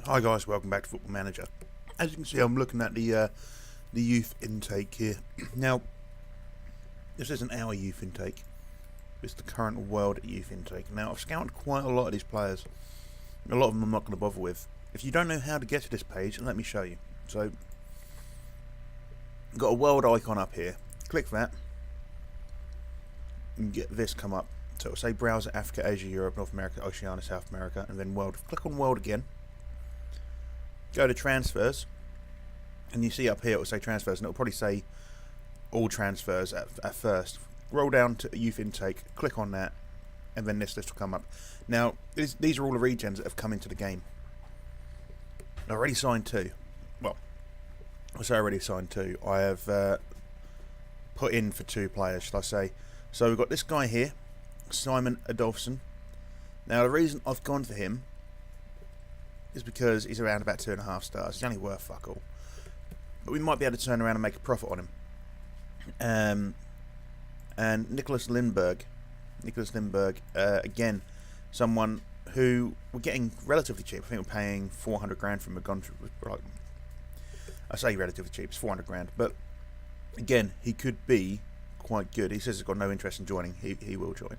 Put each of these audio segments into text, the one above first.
Hi guys, welcome back to Football Manager. As you can see, I'm looking at the youth intake here. Now, this isn't our youth intake. It's the current world youth intake. Now, I've scouted quite a lot of these players. A lot of them I'm not going to bother with. If you don't know how to get to this page, let me show you. So, got a world icon up here. Click that. And get this come up. So it'll say Browser Africa, Asia, Europe, North America, Oceania, South America, and then World. Click on World again. Go to Transfers. And you see up here it will say Transfers, and it will probably say all transfers at first. Roll down to Youth Intake, click on that, and then this list will come up. Now, these are all the regens that have come into the game. I already signed 2. Well, I say I already signed 2. I have put in for 2 players, should I say. So we've got this guy here, Simon Adolphson. Now, the reason I've gone for him is because he's around about 2.5 stars. He's only worth fuck all. But we might be able to turn around and make a profit on him. And Nicholas Lindberg, again, someone who we're getting relatively cheap. I think we're paying 400 grand from McGontry. I say relatively cheap, it's 400 grand. But again, he could be quite good. He says he's got no interest in joining. He will join.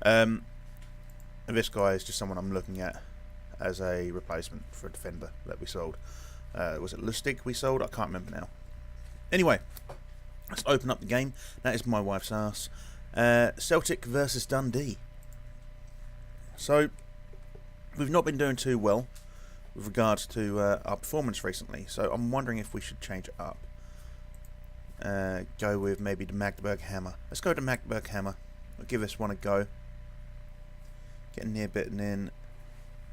And this guy is just someone I'm looking at as a replacement for a defender that we sold. Was it Lustig we sold? I can't remember now. Anyway, let's open up the game. That is my wife's ass. Celtic versus Dundee. So, we've not been doing too well with regards to our performance recently. So, I'm wondering if we should change it up. Go with maybe the Magdeburg Hammer. Let's go to Magdeburg Hammer. I'll give this one a go. Getting near bitten in.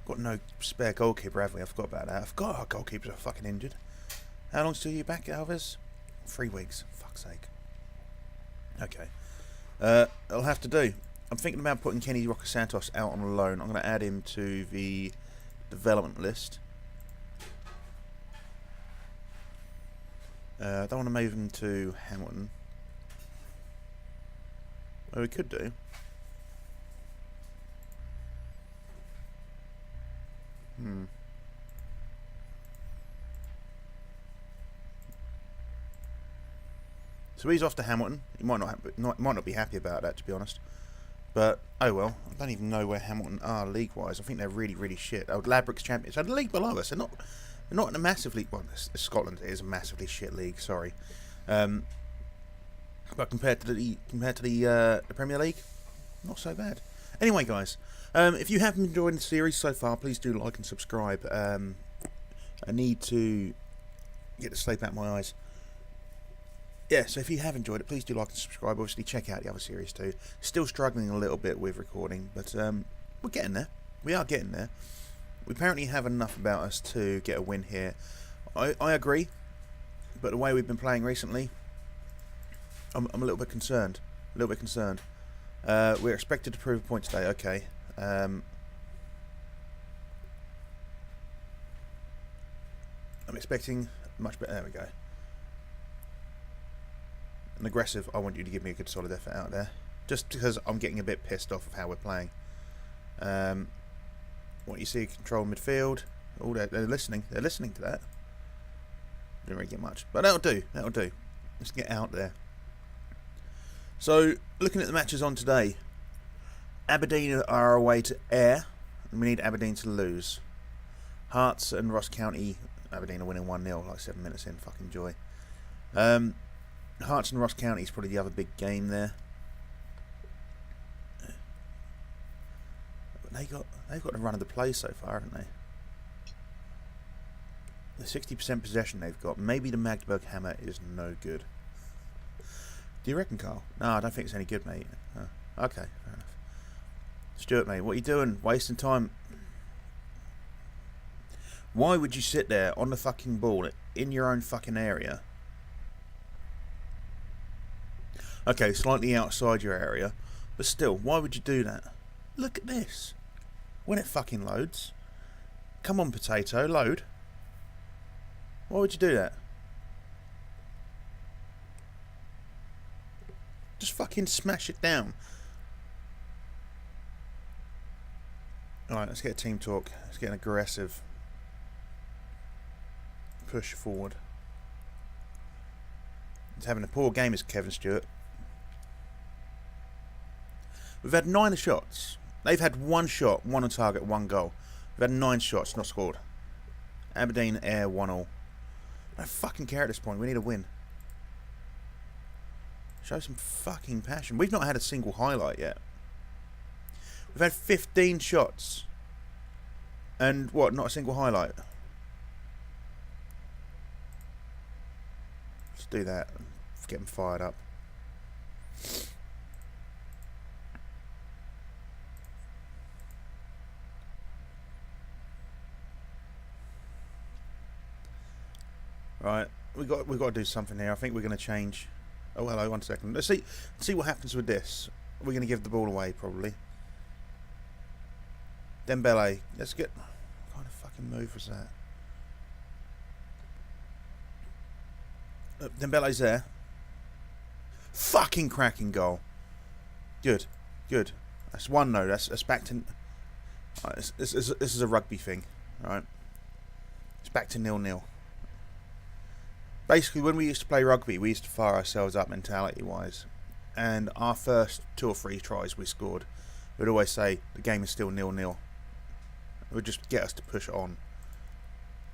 Got no spare goalkeeper, have we? I forgot about that. I forgot our goalkeepers are fucking injured. How long's till you back, Alves? 3 weeks. Fuck's sake. Okay. It'll have to do. I'm thinking about putting Kenny Roca Santos out on loan. I'm going to add him to the development list. I don't want to move him to Hamilton. Well, we could do. So he's off to Hamilton. He might not be happy about that, to be honest. But oh well. I don't even know where Hamilton are league-wise. I think they're really, really shit. Oh, Ladbrokes champions. So the league below us. They're not in a massive league. Well, Scotland is a massively shit league. Sorry. But compared to the Premier League, not so bad. Anyway, guys, if you haven't enjoyed the series so far, please do like and subscribe. I need to get the sleep out of my eyes. Yeah, so if you have enjoyed it, please do like and subscribe. Obviously, check out the other series too. Still struggling a little bit with recording, but we're getting there. We are getting there. We apparently have enough about us to get a win here. I agree, but the way we've been playing recently, I'm a little bit concerned. We're expected to prove a point today. Okay. I'm expecting much better. There we go. An aggressive. I want you to give me a good solid effort out there. Just because I'm getting a bit pissed off of how we're playing. What you see, control midfield. Oh, they're listening. They're listening to that. Didn't really get much, but that'll do. Let's get out there. So, looking at the matches on today, Aberdeen are away to Ayr, and we need Aberdeen to lose. Hearts and Ross County, Aberdeen are winning 1-0, like 7 minutes in, fucking joy. Hearts and Ross County is probably the other big game there. But they've got the run of the play so far, haven't they? The 60% possession they've got. Maybe the Magdeburg Hammer is no good. Do you reckon, Carl? No, I don't think it's any good, mate. Oh, okay, fair enough. Stuart, mate, what are you doing? Wasting time. Why would you sit there on the fucking ball in your own fucking area? Okay, slightly outside your area, but still, why would you do that? Look at this. When it fucking loads. Come on, potato, load. Why would you do that? Just fucking smash it down. Alright, let's get a team talk. Let's get an aggressive push forward. He's having a poor game as Kevin Stewart. We've had 9 shots. They've had 1 shot, 1 on target, 1 goal. We've had 9 shots, not scored. Aberdeen Air 1-1. I don't fucking care at this point. We need a win. Show some fucking passion. We've not had a single highlight yet. We've had 15 shots. And what? Not a single highlight. Let's do that. Get them fired up. Right, we've got to do something here. I think we're going to change. Oh, hello. 1 second. Let's see what happens with this. We're going to give the ball away probably. Dembele. Let's get. What kind of fucking move was that? Dembele's there. Fucking cracking goal. Good. That's 1 though. That's back to. Right, this is a rugby thing. Right. It's back to 0-0. Basically, when we used to play rugby, we used to fire ourselves up mentality-wise. And our first 2 or 3 tries we scored, we'd always say, the game is still 0-0. It would just get us to push on.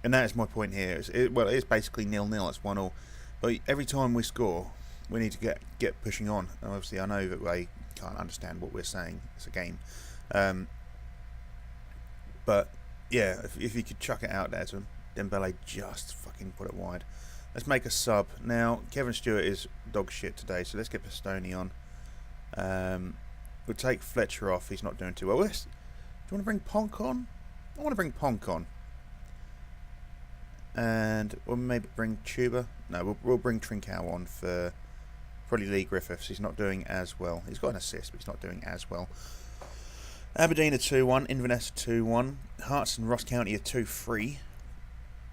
And that is my point here. Well, it is basically 0-0, it's 1-0. But every time we score, we need to get pushing on. And obviously, I know that they can't understand what we're saying. It's a game. But, yeah, if you could chuck it out there to him, Dembele just fucking put it wide. Let's make a sub. Now, Kevin Stewart is dog shit today, so let's get Pistone on. We'll take Fletcher off. He's not doing too well. Do you want to bring Ponk on? I want to bring Ponk on. And we'll maybe bring Tuba. No, we'll bring Trincao on for probably Lee Griffiths. He's not doing as well. He's got an assist, but he's not doing as well. Aberdeen are 2-1. Inverness are 2-1. Hearts and Ross County are 2-3.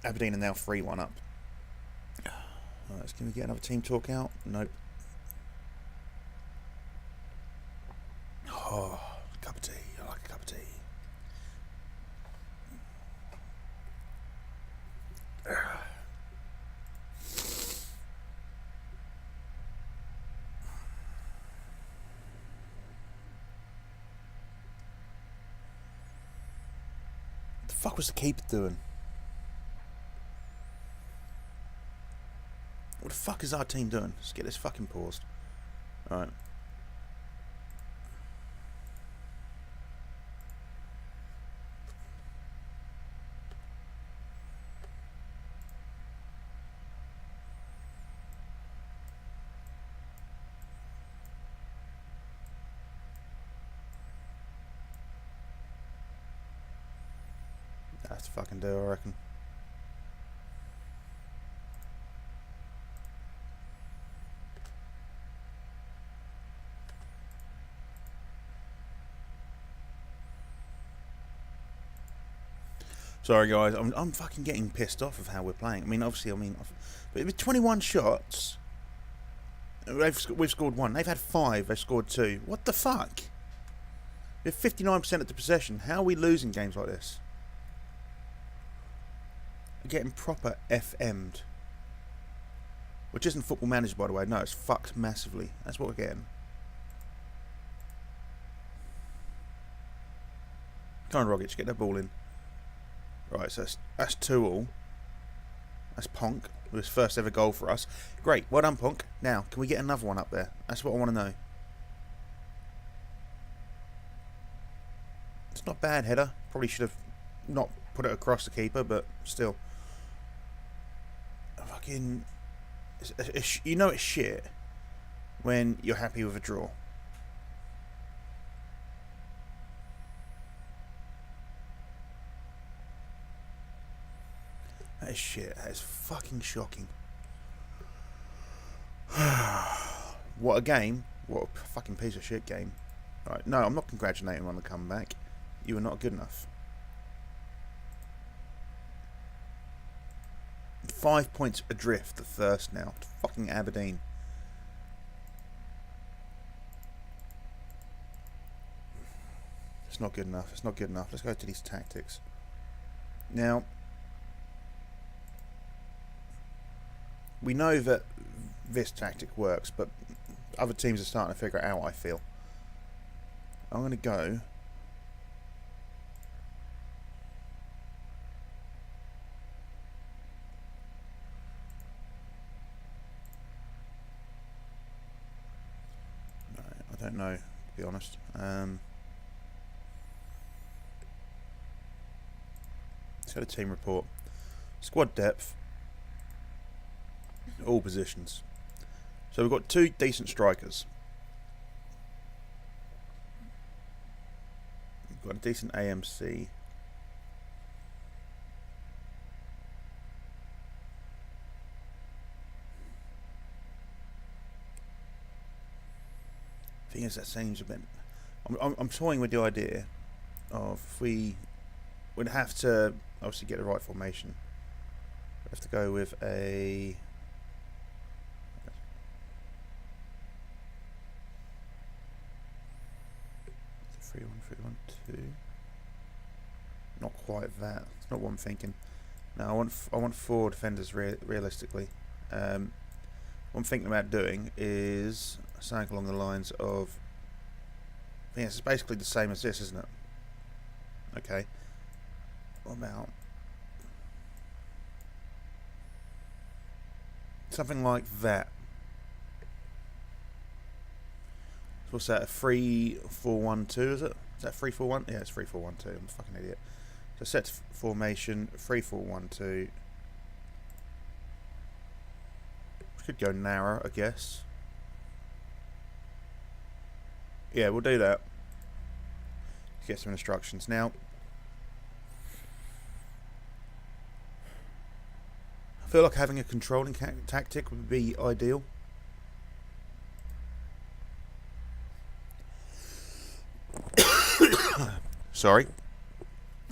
Aberdeen are now 3-1 up. Right, can we get another team talk out? Nope. Oh, cup of tea. I like a cup of tea. What the fuck was the keeper doing? What the fuck is our team doing? Let's get this fucking paused. Alright. That's to fucking do, I reckon. Sorry guys, I'm fucking getting pissed off of how we're playing. I mean, obviously, but with 21 shots, we've scored 1. They've had 5. They've scored 2. What the fuck? We're 59% of the possession. How are we losing games like this? We're getting proper FM'd. Which isn't Football Manager, by the way. No, it's fucked massively. That's what we're getting. Come on, Rogic, get that ball in. Right, so that's 2-2. That's Ponk with his first ever goal for us. Great, well done, Ponk. Now, can we get another one up there? That's what I want to know. It's not bad, header. Probably should have not put it across the keeper, but still. Fucking... you know it's shit when you're happy with a draw. That is shit. That is fucking shocking. What a game. What a fucking piece of shit game. Right, no, I'm not congratulating him on the comeback. You were not good enough. 5 points adrift at first now. Fucking Aberdeen. It's not good enough. It's not good enough. Let's go to these tactics. Now... we know that this tactic works, but other teams are starting to figure it out, I feel. I'm going to go... No, I don't know, to be honest. Let's go to team report. Squad depth. All positions. So we've got 2 decent strikers. We've got a decent AMC. Thing is, that seems a bit... I'm toying with the idea of if we would have to obviously get the right formation. We have to go with a... 3-1-3-1-2. Not quite that. It's not what I'm thinking. No, I want 4 defenders realistically. What I'm thinking about doing is something along the lines of... I think it's basically the same as this, isn't it? Okay. What about... something like that. So what's that? A 3-4-1-2, is it? Is that 3-4-1? Yeah, it's 3-4-1-2. I'm a fucking idiot. So set formation, 3-4-1-2. Could go narrow, I guess. Yeah, we'll do that. Get some instructions. Now, I feel like having a controlling tactic would be ideal. Sorry.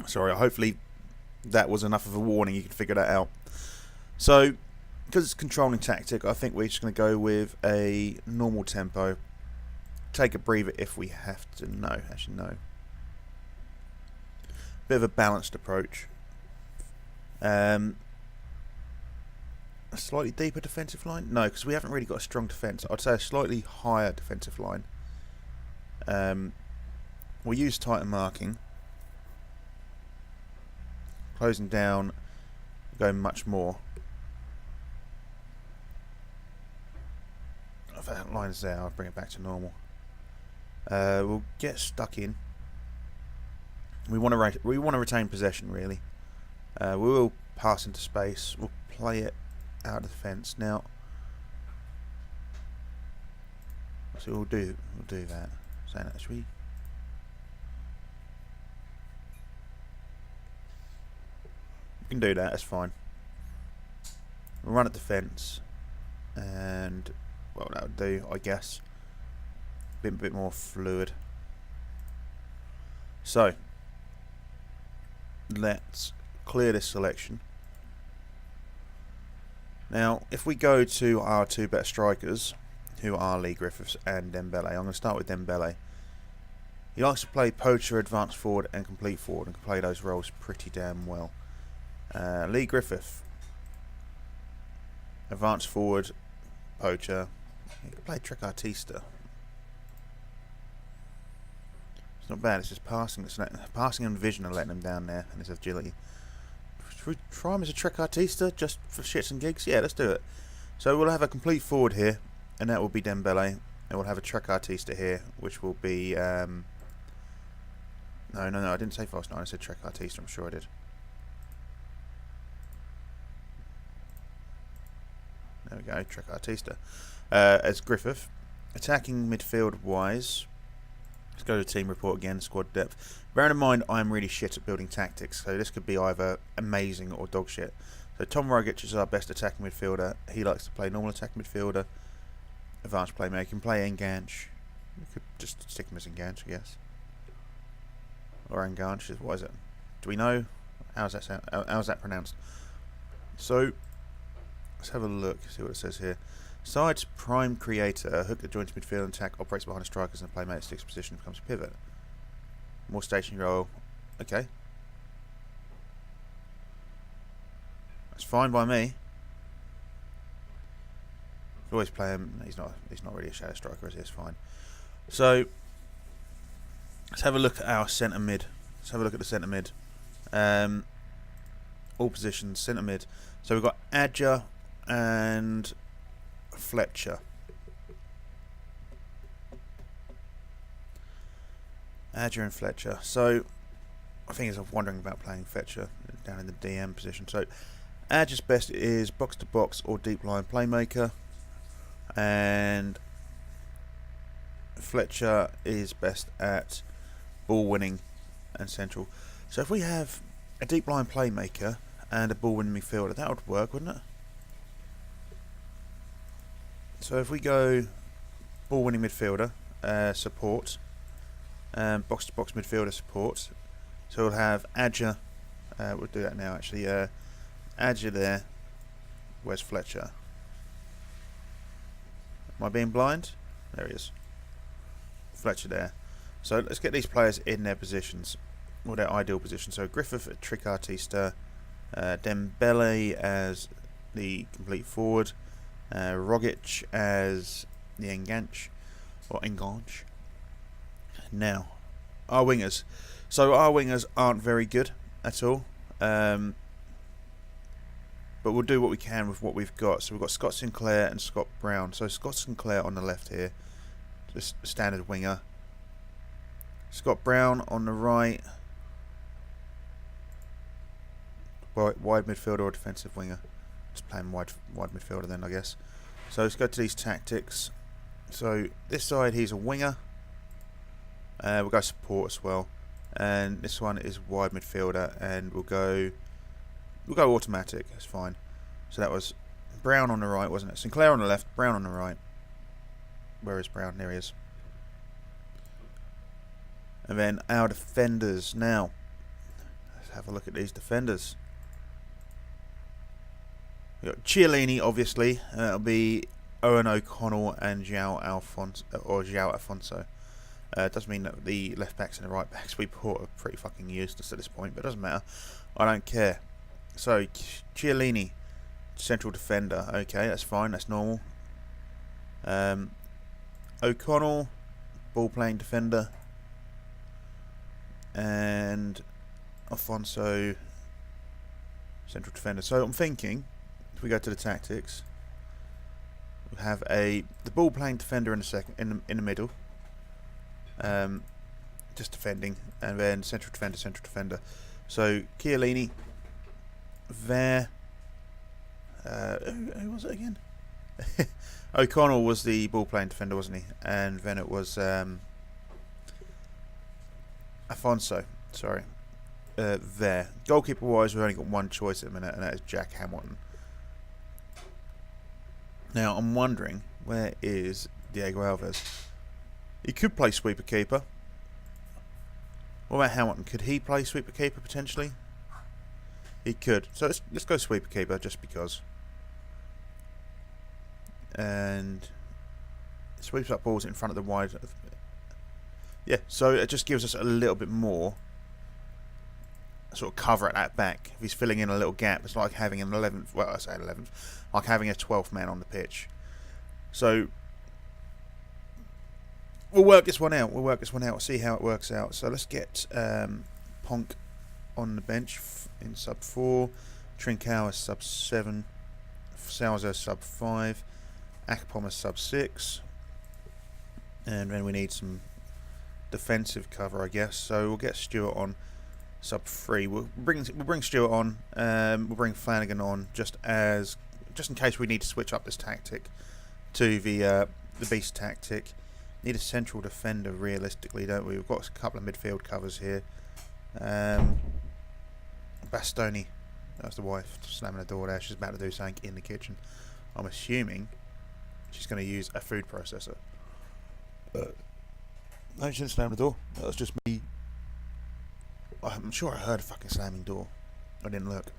Hopefully that was enough of a warning. You could figure that out. So, because it's controlling tactic, I think we're just going to go with a normal tempo. Take a breather if we have to. No, actually no. Bit of a balanced approach. A slightly deeper defensive line? No, because we haven't really got a strong defence. I'd say a slightly higher defensive line. We'll use tighter marking. Closing down, going much more. If that line's there, I'll bring it back to normal. We'll get stuck in. We want to retain possession, really. We will pass into space. We'll play it out of the defence. Now, so we'll do that. Saying that, should we? We can do that. That's fine. We'll run at defence, and well, that would do, I guess. A bit more fluid. So, let's clear this selection. Now, if we go to our 2 better strikers, who are Lee Griffiths and Dembele, I'm going to start with Dembele. He likes to play poacher, advanced forward, and complete forward, and can play those roles pretty damn well. Lee Griffith, advanced forward, poacher. He can play trequartista. It's not bad. It's just passing and vision are letting him down there, and his agility. Should we try him as a trequartista just for shits and gigs? Yeah, let's do it. So we'll have a complete forward here, and that will be Dembele, and we'll have a trequartista here, which will be no, I didn't say fast 9. I said trequartista. I'm sure I did. There we go, trequartista. As Griffith, attacking midfield wise, let's go to team report again, squad depth. Bearing in mind I'm really shit at building tactics, so this could be either amazing or dog shit. So Tom Rogic is our best attacking midfielder. He likes to play normal attacking midfielder, advanced playmaking, play Enganch. We could just stick him as Enganch, I guess. Or Enganch, what is it? Do we know? How's that sound? How's that pronounced? So let's have a look, see what it says here. Side's prime creator, a hook that joins midfield and attack, operates behind the strikers and playmate sticks position, becomes a pivot. More stationary role. Okay. That's fine by me. Always play him. He's not really a shadow striker, is he? It's fine. So let's have a look at our centre mid. Let's have a look at the centre mid. All positions, centre mid. So we've got Adja and Fletcher. Adja and Fletcher. So I think I'm wondering about playing Fletcher down in the DM position. So Adja's best is box to box or deep line playmaker, and Fletcher is best at ball winning and central. So if we have a deep line playmaker and a ball winning midfielder, that would work, wouldn't it? So if we go ball winning midfielder, support, box to box midfielder support, so we'll have Adja, we'll do that now actually, Adja there. Where's Fletcher? Am I being blind? There he is. Fletcher there. So let's get these players in their positions, or their ideal position. So Griffith at Tricartista, Dembele as the complete forward, Rogic as the enganche, or enganche. Now, our wingers. So our wingers aren't very good at all. But we'll do what we can with what we've got. So we've got Scott Sinclair and Scott Brown. So Scott Sinclair on the left here, just standard winger. Scott Brown on the right, wide midfielder or defensive winger. Just playing wide midfielder then, I guess. So let's go to these tactics. So this side he's a winger. We'll go support as well. And this one is wide midfielder, and we'll go automatic. That's fine. So that was Brown on the right, wasn't it? Sinclair on the left, Brown on the right. Where is Brown? There he is. And then our defenders. Now, let's have a look at these defenders. We've got Chiellini, obviously. That'll be Owen O'Connell and João Afonso. It does mean that the left backs and the right backs we bought are pretty fucking useless at this point, but it doesn't matter. I don't care. So Chiellini, central defender. Okay, that's fine. That's normal. O'Connell, ball playing defender, and Afonso, central defender. So I'm thinking, if we go to the tactics, we have the ball playing defender in the middle. Just defending, and then central defender. So Chiellini there. Who was it again? O'Connell was the ball playing defender, wasn't he? And then it was Afonso. Sorry. There. Goalkeeper wise, we've only got one choice at the minute, and that is Jack Hamilton. Now I'm wondering, where is Diego Alves? He could play sweeper keeper. What about Hamilton? Could he play sweeper keeper potentially? He could. So let's go sweeper keeper just because. And sweeps up balls in front of the wide. Yeah, so it just gives us a little bit more sort of cover at that back. If he's filling in a little gap, it's like having an 11th. Well, I say 11th, like having a 12th man on the pitch. So we'll work this one out. We'll see how it works out. So let's get Ponk on the bench in sub 4, Trincao is sub 7, Salza sub 5, Akpom is sub 6, and then we need some defensive cover, I guess. So we'll get Stewart on sub 3. We'll bring Stewart on. We'll bring Flanagan on just in case we need to switch up this tactic to the beast tactic. Need a central defender realistically, don't we? We've got a couple of midfield covers here. Bastoni, that's the wife slamming the door there. She's about to do something in the kitchen. I'm assuming she's going to use a food processor. No, she didn't slam the door. That was just me. I'm sure I heard a fucking slamming door. I didn't look.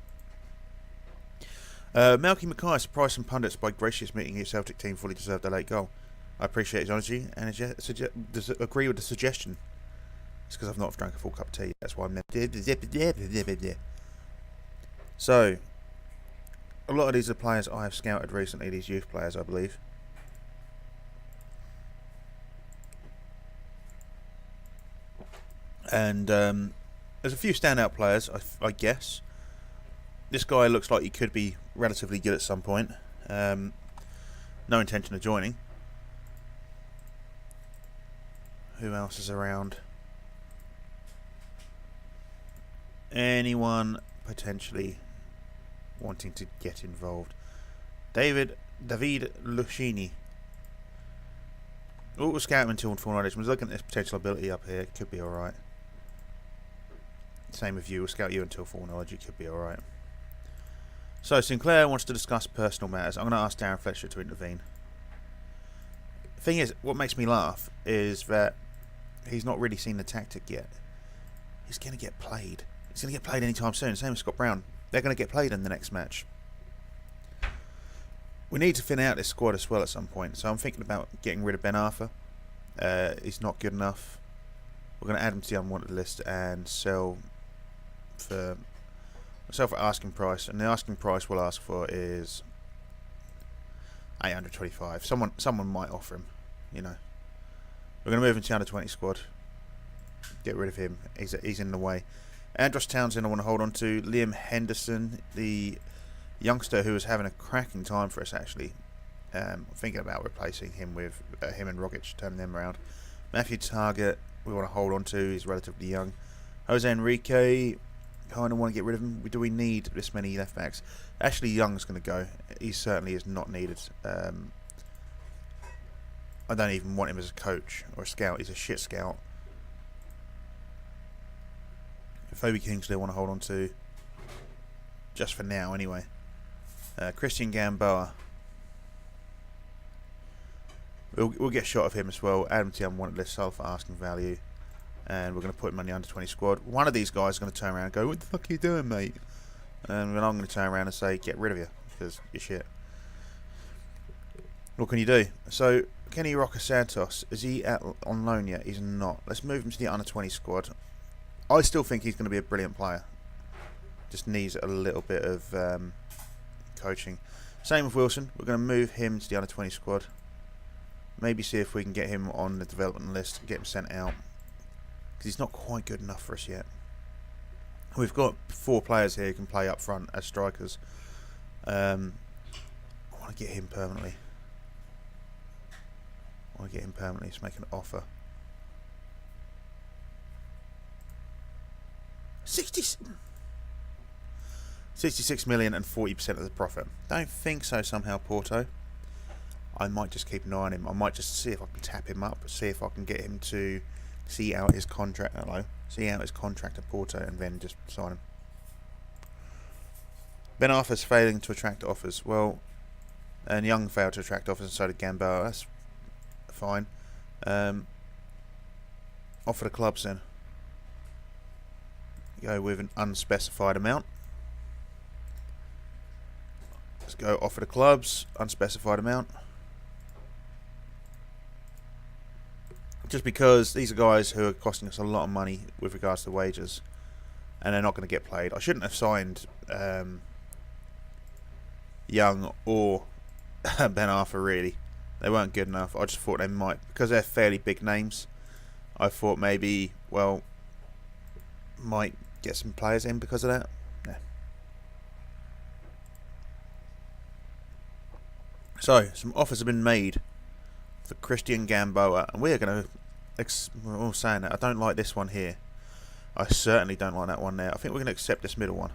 Malky Mackay surprised some pundits by graciously admitting his Celtic team fully deserved a late goal. I appreciate his honesty and agree with the suggestion. It's because I've not drank a full cup of tea. That's why I'm... So, a lot of these are players I have scouted recently, these youth players, I believe. And there's a few standout players, I guess. This guy looks like he could be relatively good at some point. No intention of joining. Who else is around? Anyone potentially wanting to get involved? David Luchini. We'll scout him until full knowledge. We're looking at this potential ability up here. It could be alright. Same with you. We'll scout you until full knowledge. It could be alright. So, Sinclair wants to discuss personal matters. I'm going to ask Darren Fletcher to intervene. The thing is, what makes me laugh is that he's not really seen the tactic yet. He's going to get played. He's going to get played anytime soon. Same with Scott Brown. They're going to get played in the next match. We need to thin out this squad as well at some point. So I'm thinking about getting rid of Ben Arthur. He's not good enough. We're going to add him to the unwanted list and sell for asking price. And the asking price we'll ask for is 825. Someone might offer him, you know. We're going to move him to the under 20 squad. Get rid of him. He's in the way. Andros Townsend I want to hold on to. Liam Henderson, the youngster who was having a cracking time for us actually. I'm thinking about replacing him with him and Rogic, turning them around. Matthew Target we want to hold on to. He's relatively young. Jose Enrique, kind of want to get rid of him. Do we need this many left backs? Ashley Young's going to go. He certainly is not needed. I don't even want him as a coach or a scout. He's a shit scout. Phoebe Kingsley I want to hold on to. Just for now, anyway. Christian Gamboa. We'll get a shot of him as well. Adam T. unwanted list, sold for asking value. And we're going to put him on the under 20 squad. One of these guys is going to turn around and go, "What the fuck are you doing, mate?" And then I'm going to turn around and say, "Get rid of you, because you're shit." What can you do? So, Kenny Rocker Santos, is he on loan yet? He's not. Let's move him to the under 20 squad. I still think he's going to be a brilliant player. Just needs a little bit of coaching. Same with Wilson. We're going to move him to the under 20 squad. Maybe see if we can get him on the development list, get him sent out. Because he's not quite good enough for us yet. We've got 4 players here who can play up front as strikers. I want to get him permanently. Let's make an offer. 66 million and 40% of the profit. Don't think so somehow, Porto. I might just keep an eye on him. I might just see if I can tap him up, see if I can get him to see out his contract. See out his contract at Porto and then just sign him. Ben Arthur's failing to attract offers. Well, and Young failed to attract offers, and so did Gamboa. That's fine. Offer the clubs then. Go with an unspecified amount. Let's go offer the clubs, unspecified amount. Just because these are guys who are costing us a lot of money with regards to wages, and they're not going to get played. I shouldn't have signed Young or Ben Arthur, really. They weren't good enough. I just thought they might, because they're fairly big names, I thought maybe, well, might get some players in because of that. Yeah. So, some offers have been made for Christian Gamboa, and we're going to, we're all saying that, I don't like this one here. I certainly don't like that one there. I think we're going to accept this middle one.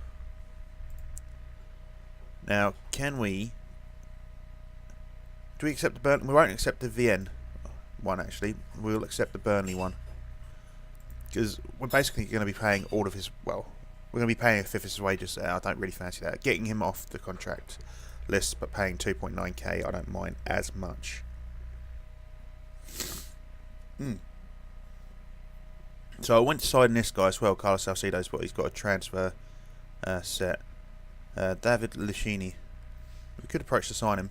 Now, can we... Do we accept the Burnley? We won't accept the VN one, actually. We'll accept the Burnley one. Because we're basically going to be paying all of his... Well, we're going to be paying a fifth of his wages there. I don't really fancy that. Getting him off the contract list, but paying 2.9k, I don't mind as much. So I went to side in this guy as well, Carlos Salcedo's, but he's got a transfer set. David Luchini. We could approach to sign him.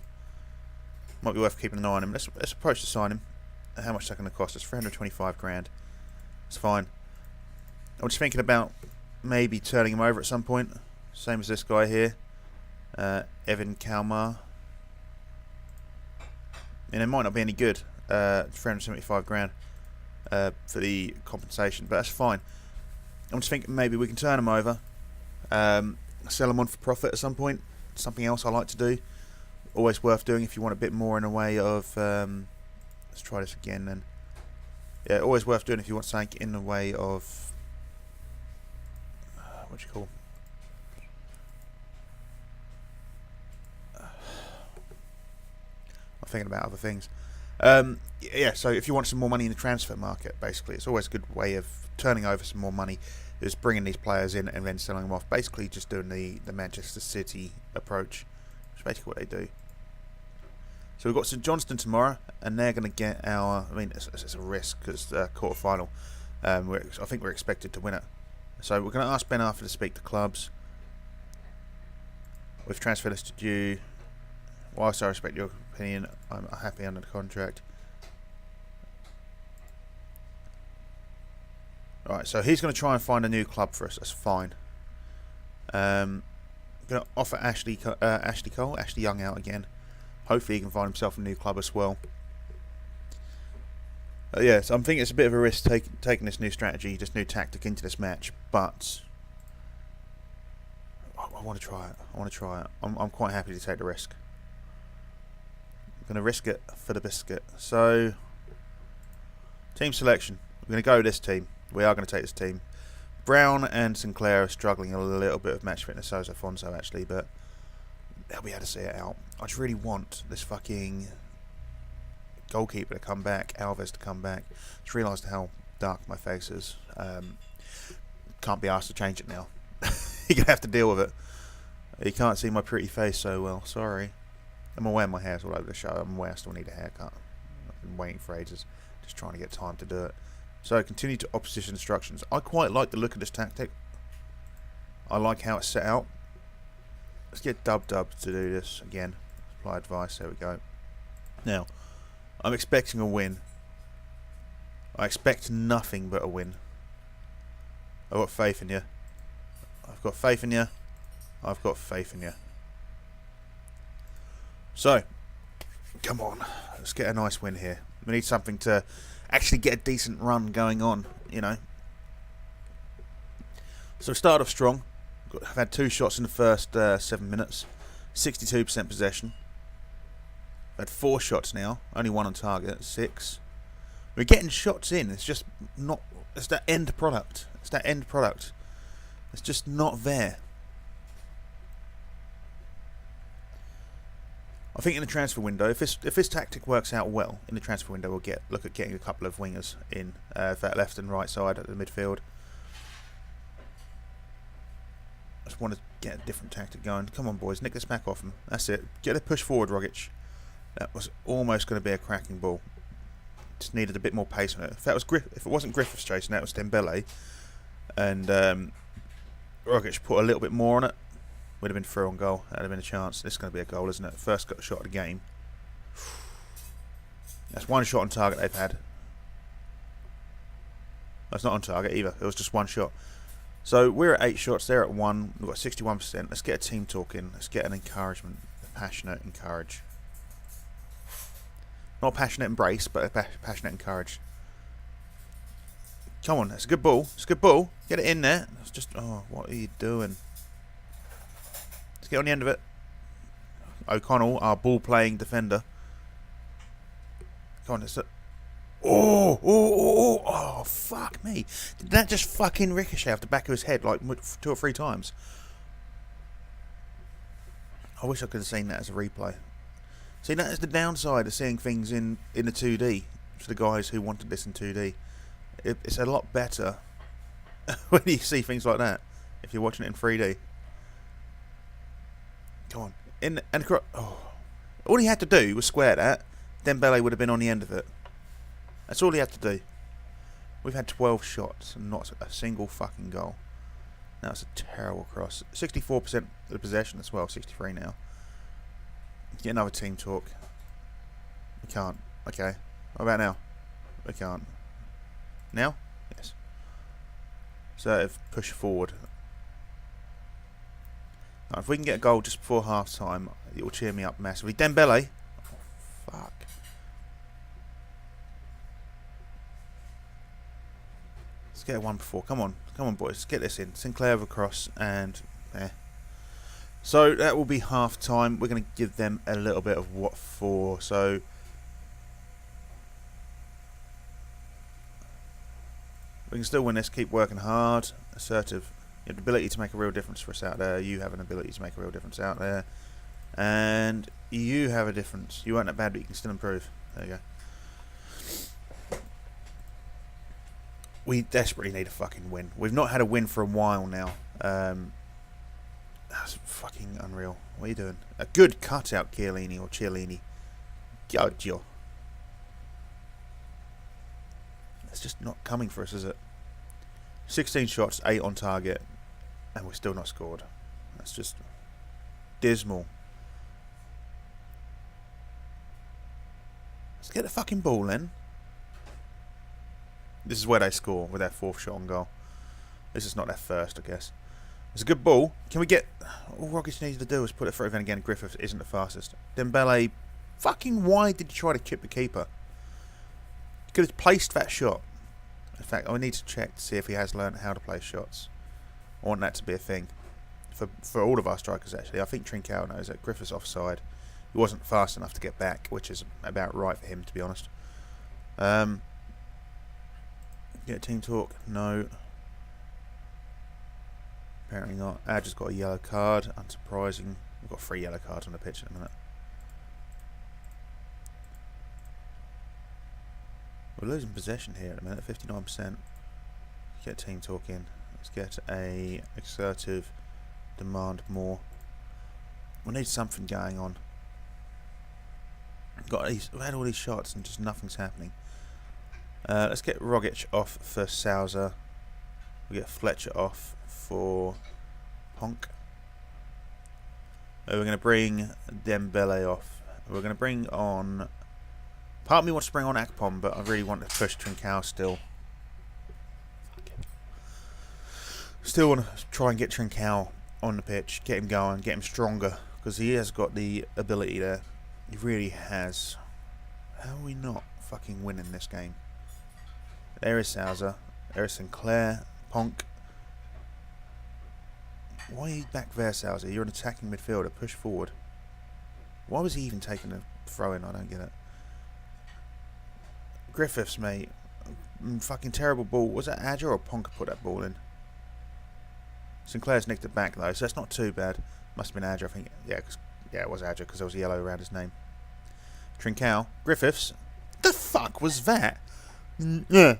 Might be worth keeping an eye on him. Let's approach to sign him. How much is that going to cost us? 325 grand. It's fine. I'm just thinking about maybe turning him over at some point. Same as this guy here. Evan Kalmar. And it might not be any good. 375 grand. for the compensation, but that's fine. I'm just thinking maybe we can turn them over, sell them on for profit at some point. Something else I like to do. Always worth doing if you want a bit more in a way of... let's try this again then. Yeah, always worth doing if you want something in the way of... what do you call... I'm thinking about other things. Yeah, so if you want some more money in the transfer market, basically, it's always a good way of turning over some more money, is bringing these players in and then selling them off. Basically, just doing the Manchester City approach, which is basically what they do. So we've got St Johnstone tomorrow, and they're going to get our... I mean, it's a risk because quarter-final. I think we're expected to win it. So we're going to ask Ben Arthur to speak to clubs. With transfer listed due, whilst I respect your opinion, I'm happy under the contract. Alright, so he's going to try and find a new club for us. That's fine. Going to offer Ashley Young out again. Hopefully he can find himself a new club as well. Yeah, so I'm thinking it's a bit of a risk taking this new strategy, this new tactic into this match, but I want to try it. I'm quite happy to take the risk. I'm going to risk it for the biscuit. So, team selection. We're going to go with this team. We are going to take this team. Brown and Sinclair are struggling a little bit of match fitness. So is Afonso, actually, but they'll be able to see it out. I just really want this fucking goalkeeper to come back, Alves to come back. Just realised how dark my face is. Can't be asked to change it now. You're going to have to deal with it. You can't see my pretty face so well. Sorry. I'm aware my hair's all over the show. I'm aware I still need a haircut. I've been waiting for ages. Just trying to get time to do it. So, continue to opposition instructions. I quite like the look of this tactic. I like how it's set out. Let's get Dub to do this again. Apply advice. There we go. Now, I'm expecting a win. I expect nothing but a win. I've got faith in you. I've got faith in you. I've got faith in you. So, come on. Let's get a nice win here. We need something to actually get a decent run going on, you know. So, start off strong. I've had 2 shots in the first 7 minutes. 62% possession. I've had 4 shots now. Only 1 on target. 6. We're getting shots in. It's just not... It's that end product. It's that end product. It's just not there. I think in the transfer window, if this tactic works out well, in the transfer window we'll look at getting a couple of wingers in for that left and right side at the midfield. I just want to get a different tactic going. Come on, boys, nick this back off him. That's it. Get a push forward, Rogic. That was almost going to be a cracking ball. Just needed a bit more pace on it. If it wasn't Griffiths chasing, that was Dembele, and Rogic put a little bit more on it. Would have been through on goal. That'd have been a chance. This is going to be a goal, isn't it? First shot of the game. That's 1 shot on target they've had. That's not on target either. It was just 1 shot. So we're at 8 shots. They're at 1. We've got 61%. Let's get a team talk in. Let's get an encouragement. A passionate encourage. Not a passionate embrace, but a passionate encourage. Come on. That's a good ball. It's a good ball. Get it in there. It's just... Oh, what are you doing? Let's get on the end of it. O'Connell, our ball-playing defender. Come on, it's a... Oh, fuck me. Did that just fucking ricochet off the back of his head like 2 or 3 times? I wish I could have seen that as a replay. See, that is the downside of seeing things in the 2D. For the guys who wanted this in 2D. It's a lot better when you see things like that. If you're watching it in 3D. Come on. All he had to do was square that. Dembele would have been on the end of it. That's all he had to do. We've had 12 shots and not a single fucking goal. That's a terrible cross. 64% of the possession as well. 63 now. Get another team talk. We can't. Okay. What about now? We can't. Now? Yes. So push forward. Now, if we can get a goal just before half time, it will cheer me up massively. Dembele. Oh, fuck. Let's get a 1-4. Come on, boys. Let's get this in. Sinclair over cross and So that will be half time. We're going to give them a little bit of what for. So we can still win this. Keep working hard. Assertive. You have the ability to make a real difference for us out there. You have an ability to make a real difference out there. And you have a difference. You weren't that bad, but you can still improve. There you go. We desperately need a fucking win. We've not had a win for a while now. That's fucking unreal. What are you doing? A good cutout, Chiellini or Chiellini. Gio. It's just not coming for us, is it? 16 shots, 8 on target, and we're still not scored. That's just dismal. Let's get the fucking ball in. This is where they score with their 4th shot on goal. This is not their first, I guess. It's a good ball. Can we get... All Rogic needs to do is put it through. Then again, Griffiths isn't the fastest. Dembele... Fucking why did you try to chip the keeper? You could have placed that shot. In fact, I need to check to see if he has learned how to place shots. I want that to be a thing. For all of our strikers, actually. I think Trincao knows that Griffiths offside. He wasn't fast enough to get back, which is about right for him, to be honest. Get team talk? No. Apparently not. Adger's got a yellow card. Unsurprising. We've got 3 yellow cards on the pitch in a minute. We're losing possession here at the minute. 59%. Get team talk in. Let's get a assertive demand more. We need something going on. We've had all these shots and just nothing's happening. Let's get Rogic off for Sousa. We get Fletcher off for Ponk. We're going to bring Dembele off. We're going to bring on... Part of me wants to bring on Akpom, but I really want to push Trincao still. Still want to try and get Trincao on the pitch, get him going, get him stronger, because he has got the ability there. He really has. How are we not fucking winning this game? There is Sousa. There is Sinclair. Ponk. Why are you back there, Sousa? You're an attacking midfielder. Push forward. Why was he even taking a throw in? I don't get it. Griffiths, mate. Fucking terrible ball. Was that Adger or Ponk put that ball in? Sinclair's nicked it back, though, so that's not too bad. Must have been Adger, I think. Yeah, it was Adger, because there was a yellow around his name. Trincao. Griffiths. The fuck was that? Yeah.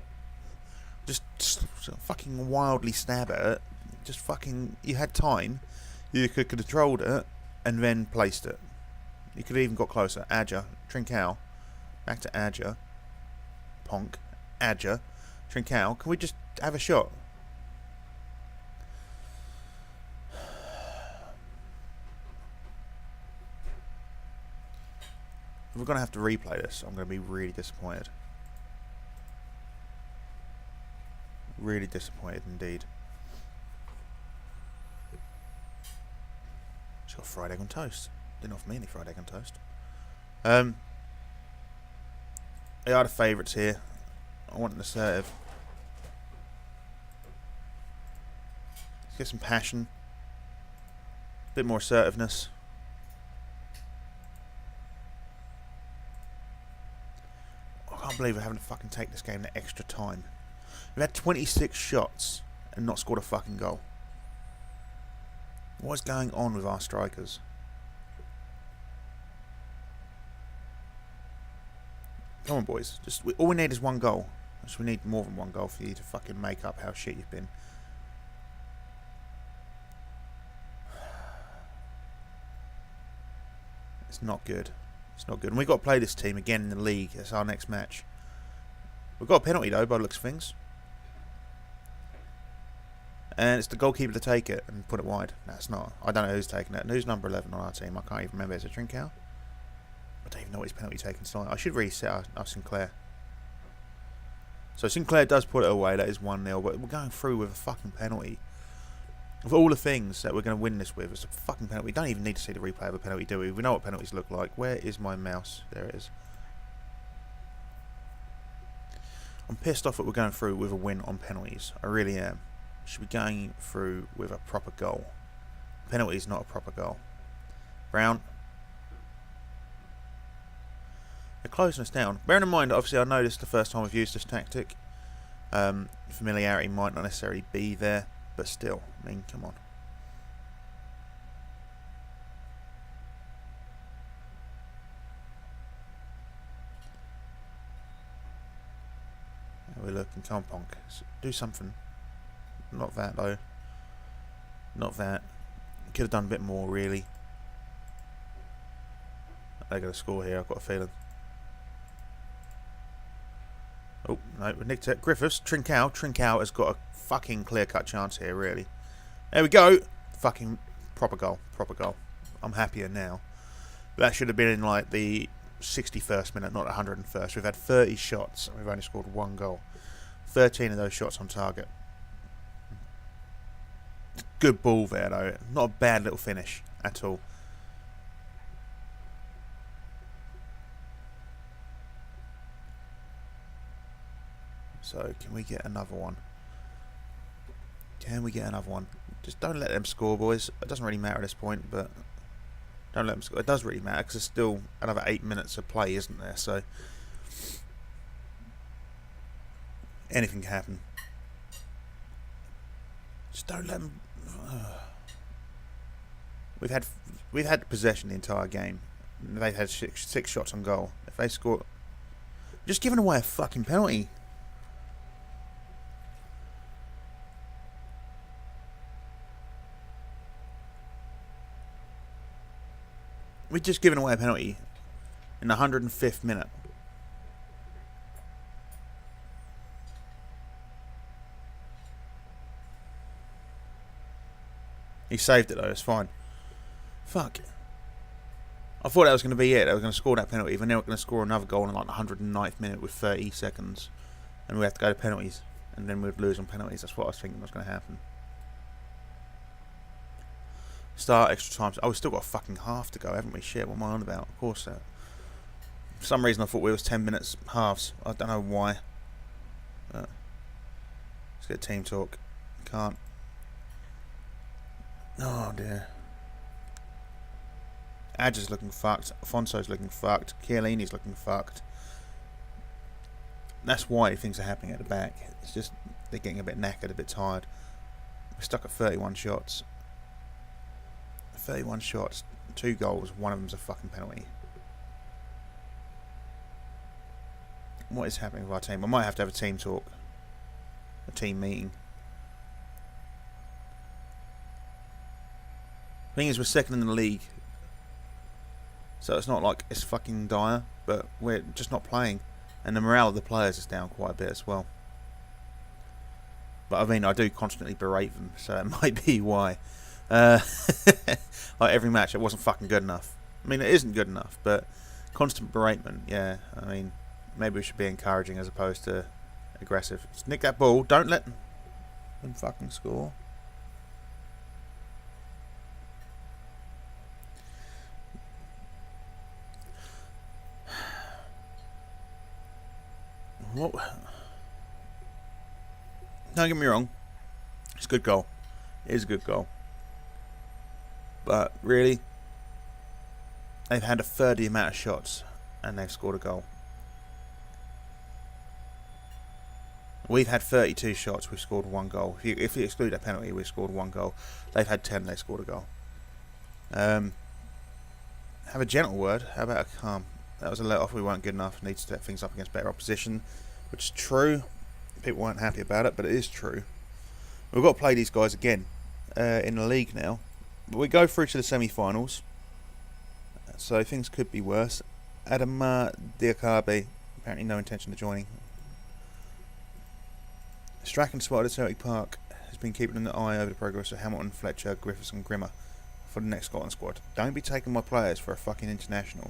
Just fucking wildly stab at it. Just fucking... You had time. You could have controlled it and then placed it. You could have even got closer. Adger. Trincao. Back to Adger. Ponk. Adger. Trincao. Can we just have a shot? If we're going to have to replay this, I'm going to be really disappointed. Really disappointed indeed. She's got fried egg on toast. Didn't offer me any fried egg on toast. They are the favourites here. I want an assertive. Let's get some passion. A bit more assertiveness. I can't believe we're having to fucking take this game the extra time. We've had 26 shots and not scored a fucking goal. What is going on with our strikers? Come on, boys. All we need is 1 goal. Actually, we need more than 1 goal for you to fucking make up how shit you've been. It's not good. It's not good. And we've got to play this team again in the league. That's our next match. We've got a penalty, though, by the looks of things. And it's the goalkeeper to take it and put it wide. No, it's not. I don't know who's taking it. And who's number 11 on our team? I can't even remember. Is it Trincao? I don't even know what his penalty taking tonight. I should reset our Sinclair. So Sinclair does put it away. That is 1-0. But we're going through with a fucking penalty. Of all the things that we're going to win this with, it's a fucking penalty. We don't even need to see the replay of a penalty, do we? We know what penalties look like. Where is my mouse? There it is. I'm pissed off that we're going through with a win on penalties. I really am. Should be going through with a proper goal. Penalties, not a proper goal. Brown. They're closing us down. Bearing in mind, obviously, I know this is the first time I've used this tactic. Familiarity might not necessarily be there, but still, I mean, come on. We're looking, come on, Ponk. Do something. Not that, though. Not that. Could have done a bit more, really. They're going to score here, I've got a feeling. Oh, no, we nicked it. Griffiths, Trincao. Trincao has got a fucking clear-cut chance here, really. There we go. Fucking proper goal. Proper goal. I'm happier now. That should have been in, like, the 61st minute, not 101st. We've had 30 shots, and we've only scored 1 goal. 13 of those shots on target. Good ball there, though. Not a bad little finish at all. So, can we get another one? Can we get another one? Just don't let them score, boys. It doesn't really matter at this point, but don't let them score. It does really matter because there's still another 8 minutes of play, isn't there? So, anything can happen. Just don't let them. We've had possession the entire game. They've had six shots on goal. If they score, just giving away a fucking penalty. We've just given away a penalty in the 105th minute. He saved it though, it's fine. Fuck. I thought that was going to be it. They were going to score that penalty, then they were going to score another goal in like the 109th minute with 30 seconds. And we have to go to penalties. And then we'd lose on penalties. That's what I was thinking was going to happen. Start extra time. Oh, we've still got a fucking half to go, haven't we? Shit, what am I on about? Of course that. For some reason I thought we was 10 minutes halves. I don't know why. Let's get team talk. Can't. Oh dear. Adja's looking fucked. Afonso's looking fucked. Chiellini's looking fucked. That's why things are happening at the back. It's just they're getting a bit knackered, a bit tired. We're stuck at 31 shots. 31 shots, 2 goals, one of them's a fucking penalty. What is happening with our team? I might have to have a team talk. A team meeting. Thing is, we're second in the league. So it's not like it's fucking dire, but we're just not playing. And the morale of the players is down quite a bit as well. But I mean, I do constantly berate them, so that might be why. Like every match, it wasn't fucking good enough. I mean, it isn't good enough, but constant beratement, yeah. I mean, maybe we should be encouraging as opposed to aggressive. Just nick that ball. Don't let them fucking score. What? Don't get me wrong. It's a good goal. It is a good goal. But really, they've had a third the amount of shots and they've scored a goal. We've had 32 shots, we've scored 1 goal. If you exclude that penalty, we've scored 1 goal. They've had 10, they scored a goal. Have a gentle word. How about a calm? That was a let off. We weren't good enough. Need to step things up against better opposition, which is true. People weren't happy about it, but it is true. We've got to play these guys again in the league now. But we go through to the semi-finals, so things could be worse. Adam Diakabe, apparently no intention of joining. Strachan spotted at Celtic Park has been keeping an eye over the progress of Hamilton, Fletcher, Griffiths and Grimmer for the next Scotland squad. Don't be taking my players for a fucking international.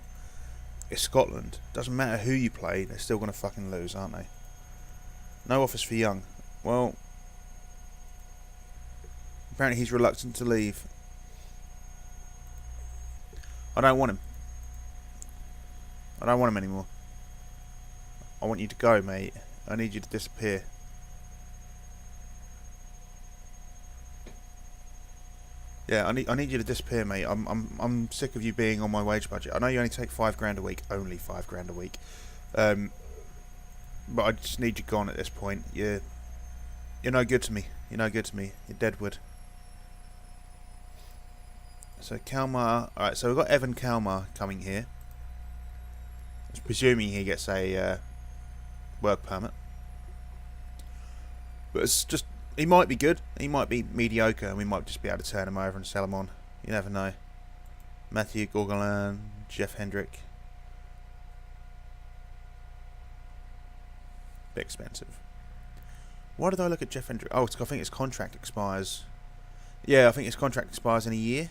It's Scotland. Doesn't matter who you play, they're still going to fucking lose, aren't they? No offers for Young. Well, apparently he's reluctant to leave. I don't want him. I don't want him anymore. I want you to go, mate. I need you to disappear. Yeah, I need you to disappear, mate. I'm sick of you being on my wage budget. I know you only take £5 a week, only £5 a week. But I just need you gone at this point. You're no good to me. You're no good to me. You're deadwood. So Kalmar. Alright, so we've got Evan Kalmar coming here. Presuming he gets a work permit. But it's just, he might be good, he might be mediocre, and we might just be able to turn him over and sell him on. You never know. Matthew Gorgolan, Jeff Hendrick. Bit expensive. Why did I look at Jeff Hendrick? Oh, I think his contract expires. Yeah, I think his contract expires in a year.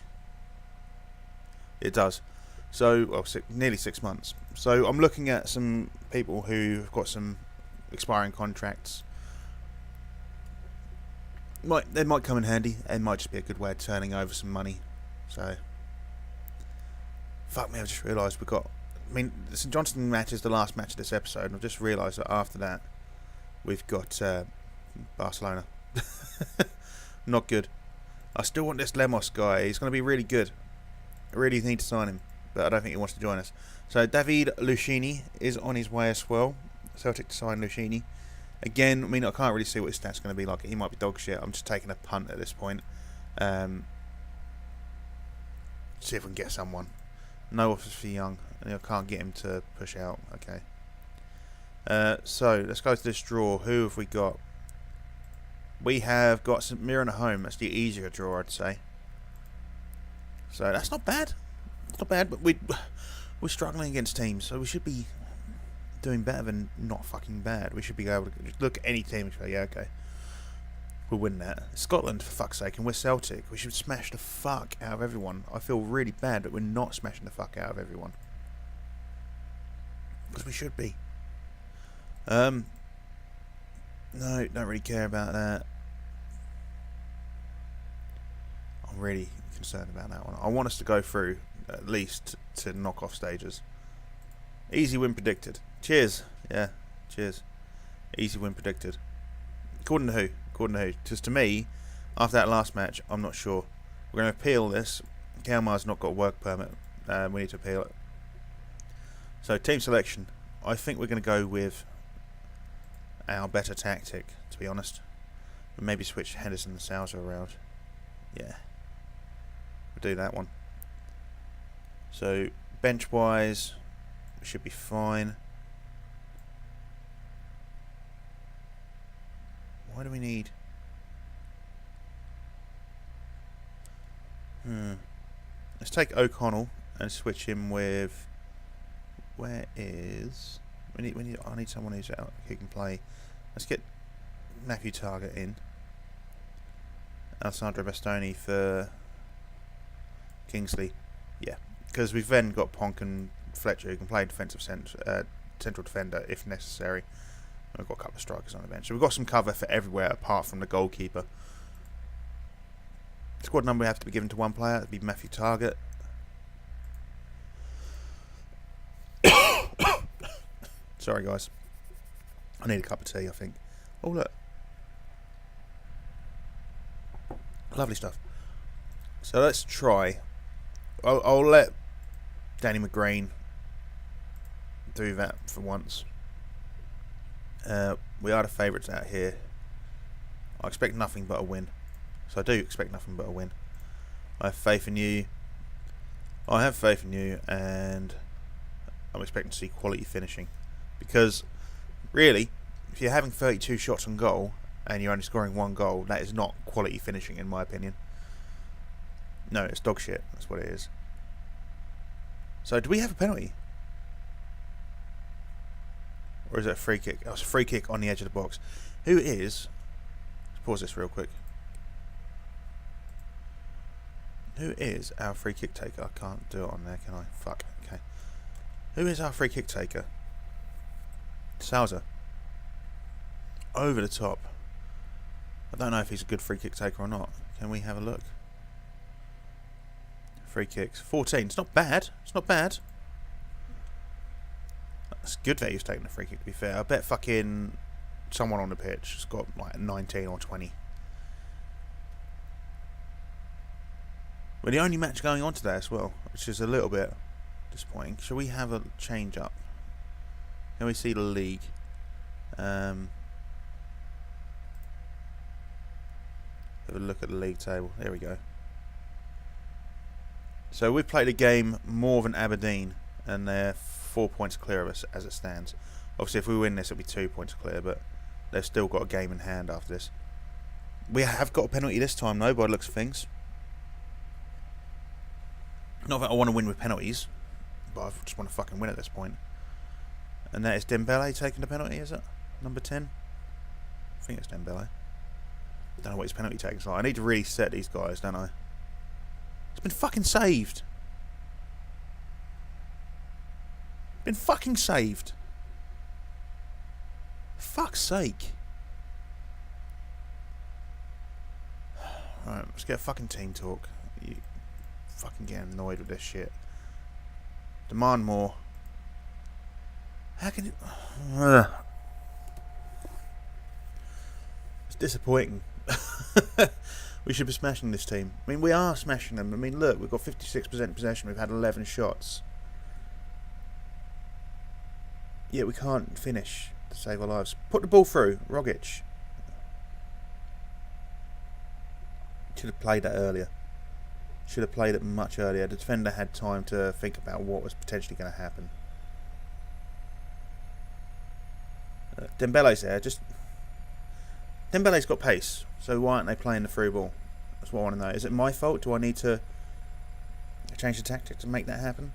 It does. So, well, nearly 6 months. So I'm looking at some people who've got some expiring contracts. They might come in handy. It might just be a good way of turning over some money. So, fuck me, I've just realised we've got... I mean, the St Johnstone match is the last match of this episode, and I've just realised that after that, we've got Barcelona. Not good. I still want this Lemos guy. He's going to be really good. I really need to sign him, but I don't think he wants to join us. So David Lucchini is on his way as well. Celtic to sign Lucchini. Again, I mean, I can't really see what his stats going to be like. He might be dog shit. I'm just taking a punt at this point. See if we can get someone. No offers for Young. I can't get him to push out. Okay. So let's go to this draw. Who have we got? We have got St Mirren at home. That's the easier draw, I'd say. So that's not bad. It's not bad, but we're struggling against teams, so we should be doing better than not fucking bad. We should be able to just look at any team and go, yeah, okay, we'll win that. Scotland, for fuck's sake, and we're Celtic. We should smash the fuck out of everyone. I feel really bad that we're not smashing the fuck out of everyone, because we should be. No, don't really care about that. I'm really concerned about that one. I want us to go through at least to knock-off stages. Easy win predicted. Cheers. Yeah, cheers. Easy win predicted. According to who? According to who? Because to me, after that last match, I'm not sure. We're going to appeal this. Kalmar's not got a work permit. We need to appeal it. So, team selection. I think we're going to go with our better tactic, to be honest. We'll maybe switch Henderson and Sousa around. Yeah. We'll do that one. So, bench-wise, we should be fine. Why do we need... Let's take O'Connell and switch him with... Where is... I need someone who's out who can play. Let's get Matthew Target in. Alessandro Bastoni for Kingsley. Yeah, because we've then got Ponk and Fletcher who can play defensive central defender if necessary. And we've got a couple of strikers on the bench. So we've got some cover for everywhere apart from the goalkeeper. Squad number we have to be given to one player. That'd be Matthew Target. Sorry, guys. I need a cup of tea, I think. Oh, look. Lovely stuff. So let's try. I'll let Danny McGreen do that for once. We are the favourites out here. I expect nothing but a win. So I do expect nothing but a win. I have faith in you. I have faith in you, and I'm expecting to see quality finishing. Because, really, if you're having 32 shots on goal and you're only scoring one goal, that is not quality finishing, in my opinion. No, it's dog shit. That's what it is. So, do we have a penalty? Or is it a free kick? Oh, it's a free kick on the edge of the box. Who is... Let's pause this real quick. Who is our free kick taker? I can't do it on there, can I? Fuck. Okay. Who is our free kick taker? Sousa. Over the top. I don't know if he's a good free kick taker or not. Can we have a look? Free kicks. 14. It's not bad. It's not bad. It's good that he's taking a free kick, to be fair. I bet fucking someone on the pitch has got like 19 or 20. We're the only match going on today as well, which is a little bit disappointing. Shall we have a change up? Can we see the league? Have a look at the league table. There we go. So we've played a game more than Aberdeen, and they're 4 points clear of us as it stands. Obviously, if we win this, it'll be 2 points clear, but they've still got a game in hand after this. We have got a penalty this time, though, by the looks of things. Not that I want to win with penalties, but I just want to fucking win at this point. And that is Dembele taking the penalty, is it? Number 10? I think it's Dembele. Don't know what his penalty take's like. I need to really set these guys, don't I? It's been fucking saved. Been fucking saved. Fuck's sake. Right, let's get a fucking team talk. You fucking getting annoyed with this shit. Demand more. How can it... It's disappointing. We should be smashing this team. I mean, we are smashing them. I mean, look, we've got 56% possession. We've had 11 shots. Yet we can't finish to save our lives. Put the ball through. Rogic. Should have played that earlier. Should have played it much earlier. The defender had time to think about what was potentially going to happen. Dembele's there. Dembele's got pace. So why aren't they playing the through ball? That's what I want to know. Is it my fault? Do I need to change the tactic to make that happen?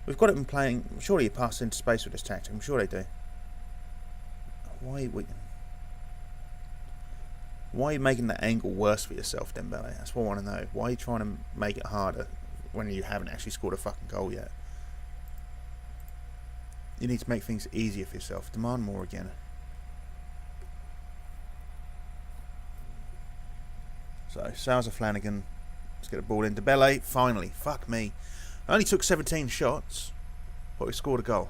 We've got it playing. Surely you pass into space with this tactic. I'm sure they do. Why are you making that angle worse for yourself, Dembele? That's what I want to know. Why are you trying to make it harder when you haven't actually scored a fucking goal yet? You need to make things easier for yourself. Demand more again. So, Sousa, Flanagan. Let's get the ball in. Dembele, finally. Fuck me. I only took 17 shots, but we scored a goal.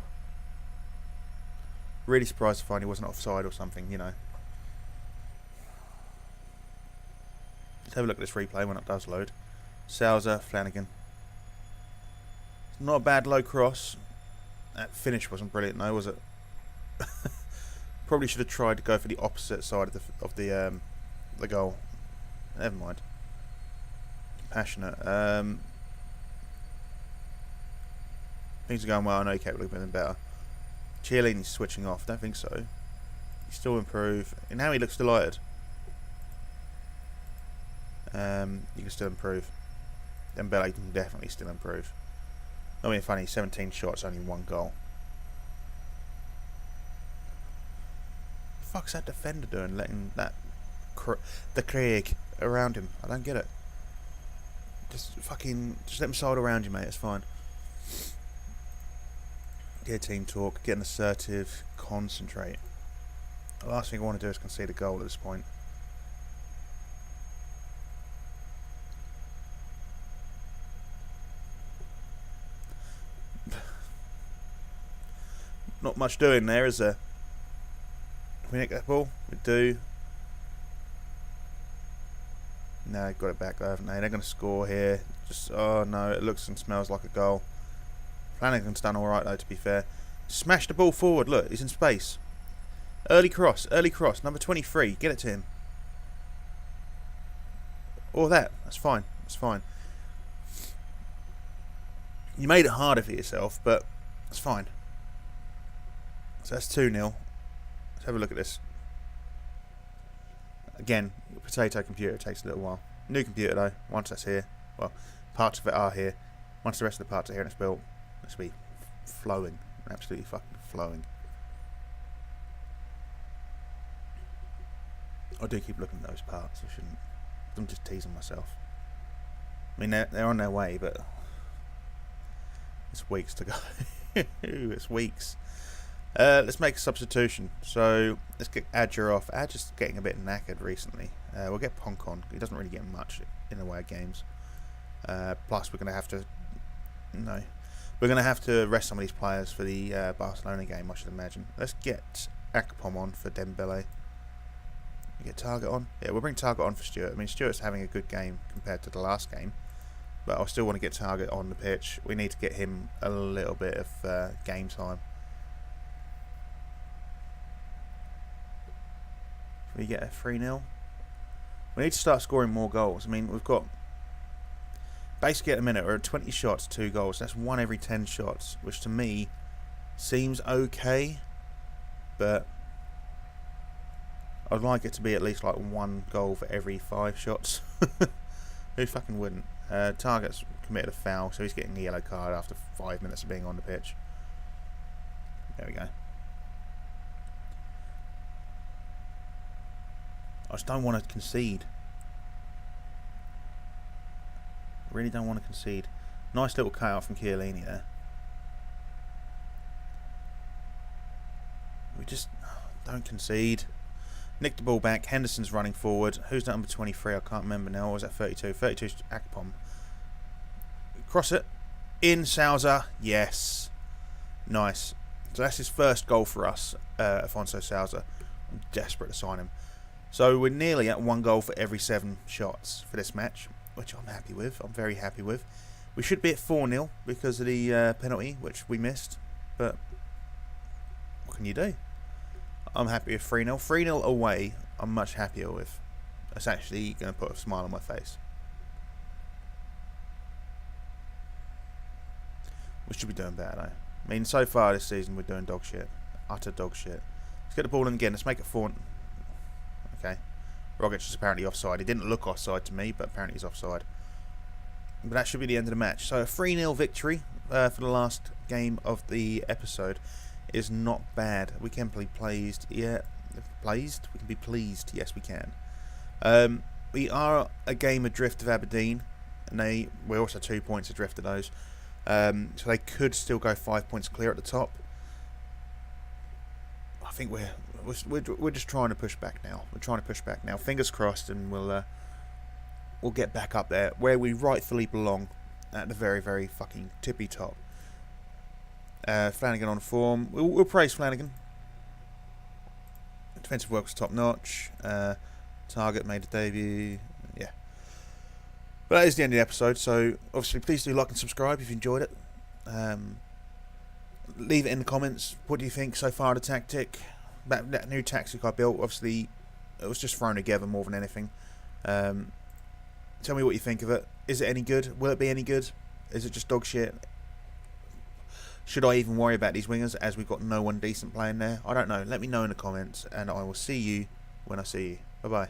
Really surprised to find he wasn't offside or something, you know. Let's have a look at this replay when it does load. Sousa, Flanagan. Not a bad low cross. That finish wasn't brilliant though, was it? Probably should have tried to go for the opposite side of the goal. Never mind. Passionate. Things are going well. I know he kept looking better. Chiellini's switching off. Don't think so. He still improve. And now he looks delighted. You can still improve. Dembele can definitely still improve. Not being funny. 17 shots, only 1 goal. The fuck's that defender doing? Letting that the Craig around him. I don't get it. Just let him side around you, mate. It's fine. Get a team talk. Get an assertive. Concentrate. The last thing I want to do is concede a goal at this point. Not much doing there, is there? Can we nick that ball? We do. No, got it back though, haven't they? They're going to score here. Oh no, it looks and smells like a goal. Flanagan's done alright though, to be fair. Smash the ball forward, look, he's in space. Early cross, number 23, get it to him. Or that's fine, that's fine. You made it harder for yourself, but it's fine. So that's 2-0. Let's have a look at this. Again, potato computer takes a little while. New computer though, once that's here. Well, parts of it are here. Once the rest of the parts are here and it's built, it's be flowing. Absolutely fucking flowing. I do keep looking at those parts, I shouldn't. I'm just teasing myself. I mean, they're on their way, but it's weeks to go. It's weeks. Let's make a substitution. So let's get Adger off. Adger's getting a bit knackered recently. We'll get Ponk on. He doesn't really get much in the way of games. Plus, we're going to have to. No, we're going to have to rest some of these players for the Barcelona game, I should imagine. Let's get Akpom on for Dembele. We get target on. Yeah, we'll bring target on for Stuart. I mean, Stuart's having a good game compared to the last game, but I still want to get target on the pitch. We need to get him a little bit of game time. We get a 3-0. We need to start scoring more goals. I mean, we've got basically at the minute we're at 20 shots, 2 goals. That's 1 every 10 shots, which to me seems okay, but I'd like it to be at least like 1 goal for every 5 shots. Who fucking wouldn't? Target's committed a foul, so he's getting a yellow card after 5 minutes of being on the pitch. There we go. I just don't want to concede. Really don't want to concede. Nice little cut out from Chiellini there. We just don't concede. Nick the ball back. Henderson's running forward. Who's that number 23? I can't remember now. Or was that 32? 32's Akpom. Cross it. In Sousa. Yes. Nice. So that's his first goal for us, Afonso Sousa. I'm desperate to sign him. So we're nearly at 1 goal for every 7 shots for this match, which I'm happy with. I'm very happy with. We should be at 4-0 because of the penalty, which we missed. But what can you do? I'm happy with 3-0. 3-0 away, I'm much happier with. That's actually going to put a smile on my face. We should be doing better, though. I mean, so far this season, we're doing dog shit. Utter dog shit. Let's get the ball in again. Let's make it 4. Okay. Rogic is apparently offside. He didn't look offside to me, but apparently he's offside. But that should be the end of the match. So a 3-0 victory for the last game of the episode is not bad. We can be pleased. Yeah, pleased? We can be pleased. Yes, we can. We are a game adrift of Aberdeen, and we're also 2 points adrift of those. So they could still go 5 points clear at the top. I think we're just trying to push back now. We're trying to push back now. Fingers crossed, and we'll get back up there where we rightfully belong, at the very, very fucking tippy top. Flanagan on form. We'll praise Flanagan. Defensive work was top notch. Target made a debut. Yeah. But that is the end of the episode. So obviously, please do like and subscribe if you enjoyed it. Leave it in the comments. What do you think so far of the tactic? That new tactic I built, obviously, it was just thrown together more than anything. Tell me what you think of it. Is it any good? Will it be any good? Is it just dog shit? Should I even worry about these wingers as we've got no one decent playing there? I don't know. Let me know in the comments, and I will see you when I see you. Bye-bye.